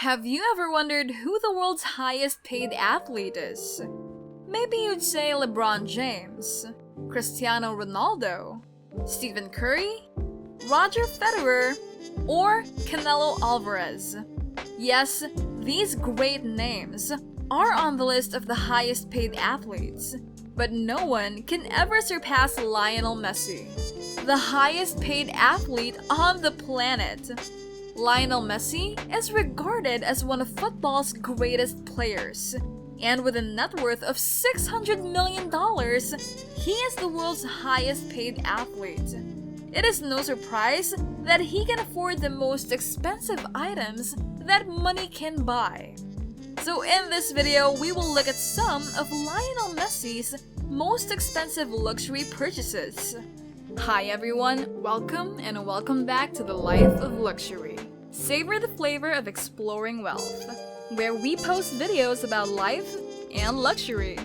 Have you ever wondered who the world's highest paid athlete is? Maybe you'd say LeBron James, Cristiano Ronaldo, Stephen Curry, Roger Federer, or Canelo Alvarez. Yes, these great names are on the list of the highest paid athletes, but no one can ever surpass Lionel Messi, the highest paid athlete on the planet. Lionel Messi is regarded as one of football's greatest players, and with a net worth of $600 million, he is the world's highest paid athlete. It is no surprise that he can afford the most expensive items that money can buy. So in this video, we will look at some of Lionel Messi's most expensive luxury purchases. Hi everyone, welcome back to the Life of Luxury. Savor the flavor of exploring wealth, where we post videos about life and luxury.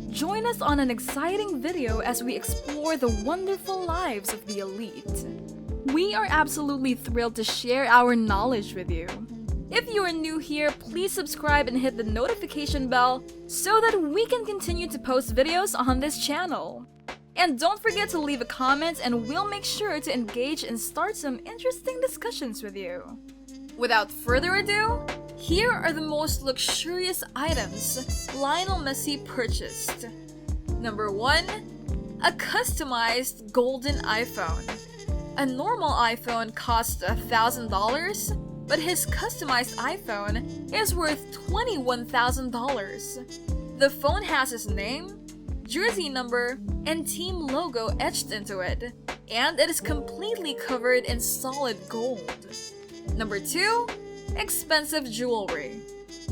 Join us on an exciting video as we explore the wonderful lives of the elite. We are absolutely thrilled to share our knowledge with you. If you are new here, please subscribe and hit the notification bell so that we can continue to post videos on this channel. And don't forget to leave a comment and we'll make sure to engage and start some interesting discussions with you. Without further ado, here are the most luxurious items Lionel Messi purchased. Number 1. A customized golden iPhone. A normal iPhone costs $1,000, but his customized iPhone is worth $21,000. The phone has his name, jersey number, and team logo etched into it, and it is completely covered in solid gold. Number 2. Expensive jewelry.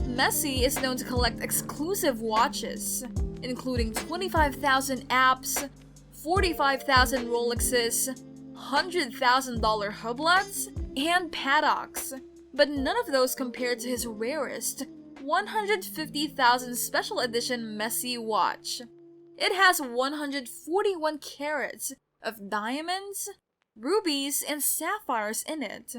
Messi is known to collect exclusive watches, including 25,000 apps, 45,000 Rolexes, $100,000 hublots, and paddocks, but none of those compare to his rarest 150,000 special edition Messi watch. It has 141 carats of diamonds, rubies, and sapphires in it.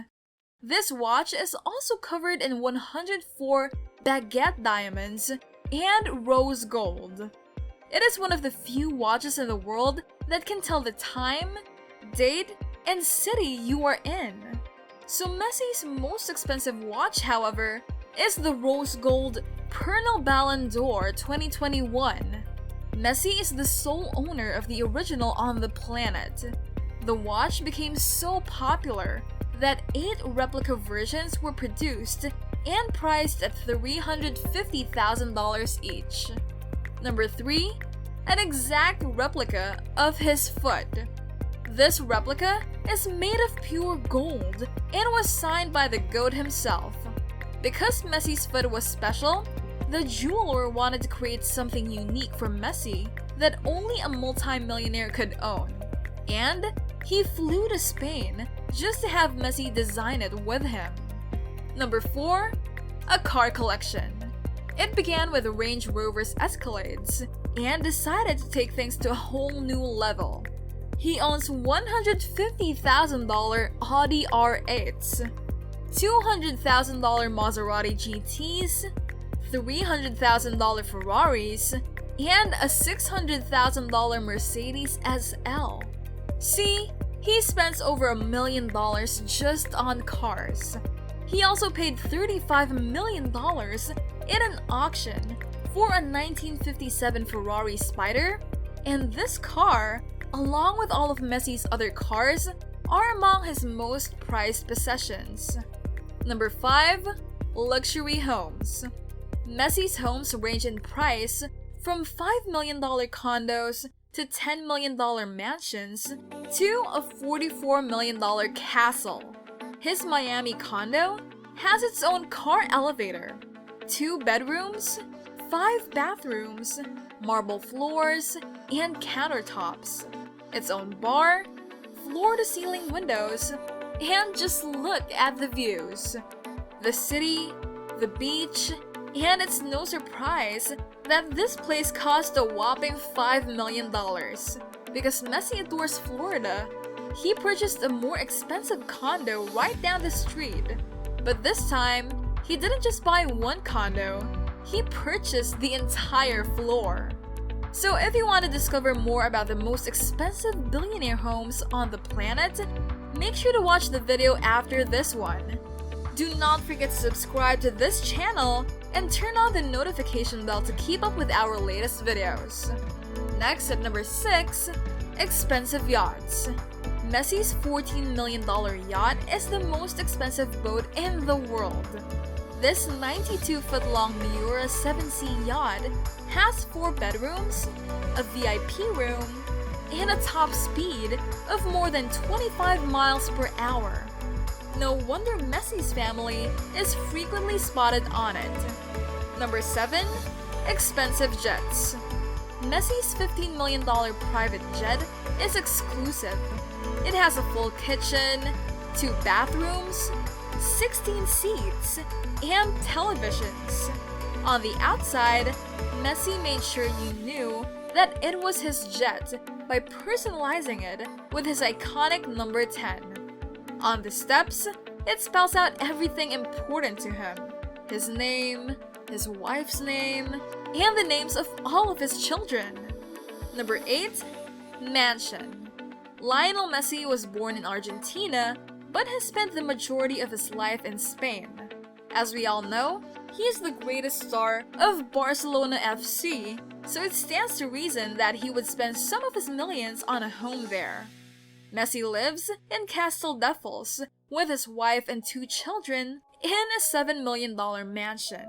This watch is also covered in 104 baguette diamonds and rose gold. It is one of the few watches in the world that can tell the time, date, and city you are in. So Messi's most expensive watch, however, is the rose gold Pernod Ballon d'Or 2021. Messi is the sole owner of the original on the planet. The watch became so popular that 8 replica versions were produced and priced at $350,000 each. Number 3. An exact replica of his foot. This replica is made of pure gold and was signed by the GOAT himself. Because Messi's foot was special, the jeweler wanted to create something unique for Messi that only a multi-millionaire could own. And he flew to Spain just to have Messi design it with him. Number 4. A car collection. It began with Range Rover's Escalades and decided to take things to a whole new level. He owns $150,000 Audi R8s, $200,000 Maserati GTs, $300,000 Ferraris, and a $600,000 Mercedes SL. See, he spends over $1 million just on cars. He also paid $35 million in an auction for a 1957 Ferrari Spider, and this car, along with all of Messi's other cars, are among his most prized possessions. Number 5. Luxury homes. Messi's homes range in price from $5 million condos to $10 million mansions to a $44 million castle. His Miami condo has its own car elevator, 2 bedrooms, 5 bathrooms, marble floors, and countertops, its own bar, floor-to-ceiling windows, and just look at the views. The city, the beach, and it's no surprise that this place cost a whopping $5 million. Because Messi adores Florida, he purchased a more expensive condo right down the street, but this time, He didn't just buy one condo, he purchased the entire floor. So if you want to discover more about the most expensive billionaire homes on the planet, make sure to watch the video after this one. Do not forget to subscribe to this channel and turn on the notification bell to keep up with our latest videos. Next, at number 6, expensive yachts. Messi's $14 million yacht is the most expensive boat in the world. This 92-foot-long Miura 7C yacht has 4 bedrooms, a VIP room, and a top speed of more than 25 miles per hour. No wonder Messi's family is frequently spotted on it. Number 7. Expensive jets. Messi's $15 million private jet is exclusive. It has a full kitchen, 2 bathrooms, 16 seats, and televisions. On the outside, Messi made sure you knew that it was his jet by personalizing it with his iconic number 10. On the steps, it spells out everything important to him: his name, his wife's name, and the names of all of his children. Number 8. Mansion. Lionel Messi was born in Argentina, but has spent the majority of his life in Spain. As we all know, he is the greatest star of Barcelona FC, so it stands to reason that he would spend some of his millions on a home there. Messi lives in Castelldefels with his wife and 2 children in a $7 million mansion.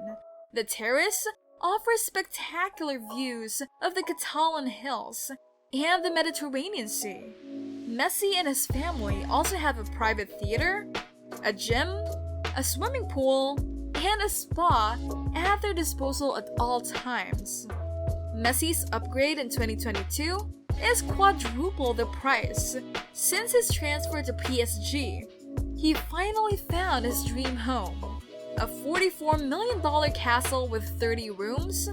The terrace offers spectacular views of the Catalan hills and the Mediterranean Sea. Messi and his family also have a private theater, a gym, a swimming pool, and a spa at their disposal at all times. Messi's upgrade in 2022 is quadruple the price since his transfer to PSG. He finally found his dream home: a $44 million castle with 30 rooms,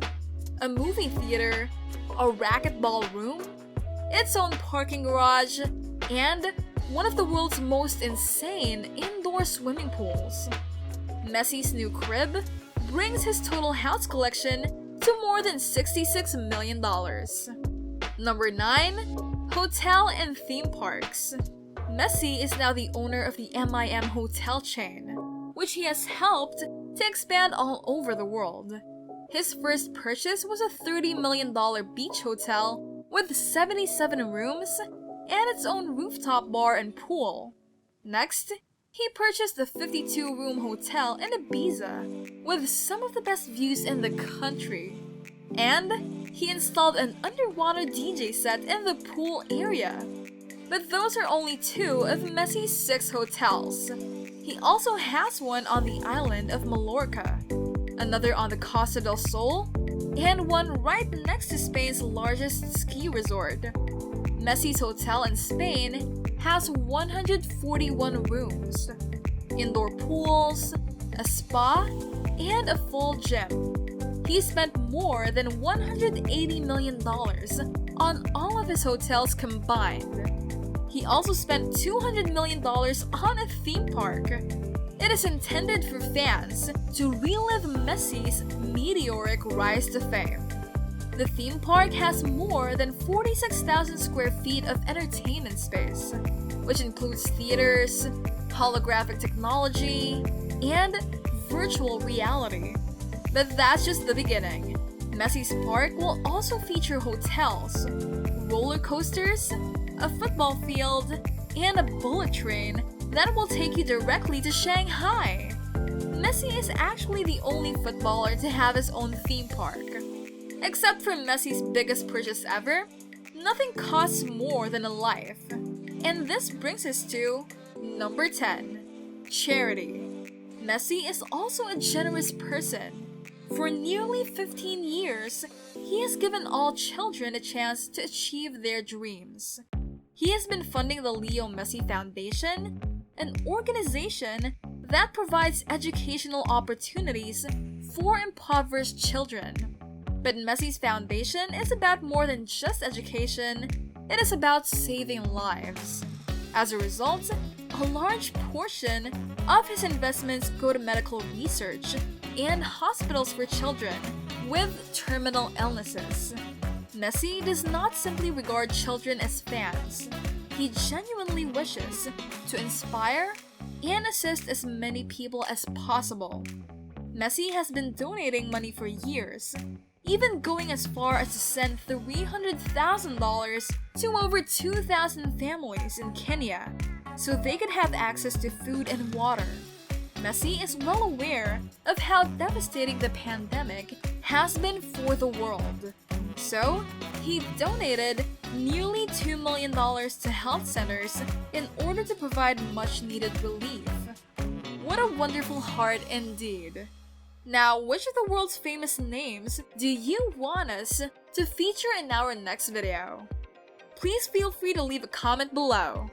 a movie theater, a racquetball room, its own parking garage, and one of the world's most insane indoor swimming pools. Messi's new crib brings his total house collection to more than $66 million. Number 9. Hotel and theme parks. Messi is now the owner of the MIM hotel chain, which he has helped to expand all over the world. His first purchase was a $30 million beach hotel with 77 rooms and its own rooftop bar and pool. Next, he purchased a 52-room hotel in Ibiza with some of the best views in the country. And he installed an underwater DJ set in the pool area. But those are only 2 of Messi's 6 hotels. He also has one on the island of Mallorca, another on the Costa del Sol, and one right next to Spain's largest ski resort. Messi's hotel in Spain has 141 rooms, indoor pools, a spa, and a full gym. He spent more than $180 million on all of his hotels combined. He also spent $200 million on a theme park. It is intended for fans to relive Messi's meteoric rise to fame. The theme park has more than 46,000 square feet of entertainment space, which includes theaters, holographic technology, and virtual reality. But that's just the beginning. Messi's park will also feature hotels, roller coasters, a football field, and a bullet train that will take you directly to Shanghai. Messi is actually the only footballer to have his own theme park. Except for Messi's biggest purchase ever, nothing costs more than a life. And this brings us to number 10. Charity. Messi is also a generous person. For nearly 15 years, he has given all children a chance to achieve their dreams. He has been funding the Leo Messi Foundation, an organization that provides educational opportunities for impoverished children. But Messi's foundation is about more than just education, it is about saving lives. As a result, a large portion of his investments go to medical research and hospitals for children with terminal illnesses. Messi does not simply regard children as fans. He genuinely wishes to inspire and assist as many people as possible. Messi has been donating money for years, even going as far as to send $300,000 to over 2,000 families in Kenya so they could have access to food and water. Messi is well aware of how devastating the pandemic has been for the world. So, he donated nearly $2 million to health centers in order to provide much-needed relief. What a wonderful heart indeed. Now, which of the world's famous names do you want us to feature in our next video? Please feel free to leave a comment below.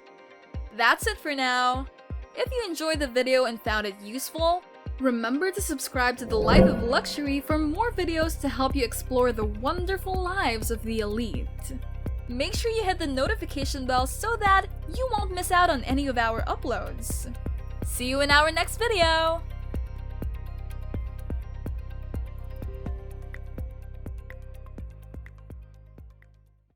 That's it for now. If you enjoyed the video and found it useful, remember to subscribe to The Life of Luxury for more videos to help you explore the wonderful lives of the elite. Make sure you hit the notification bell so that you won't miss out on any of our uploads. See you in our next video!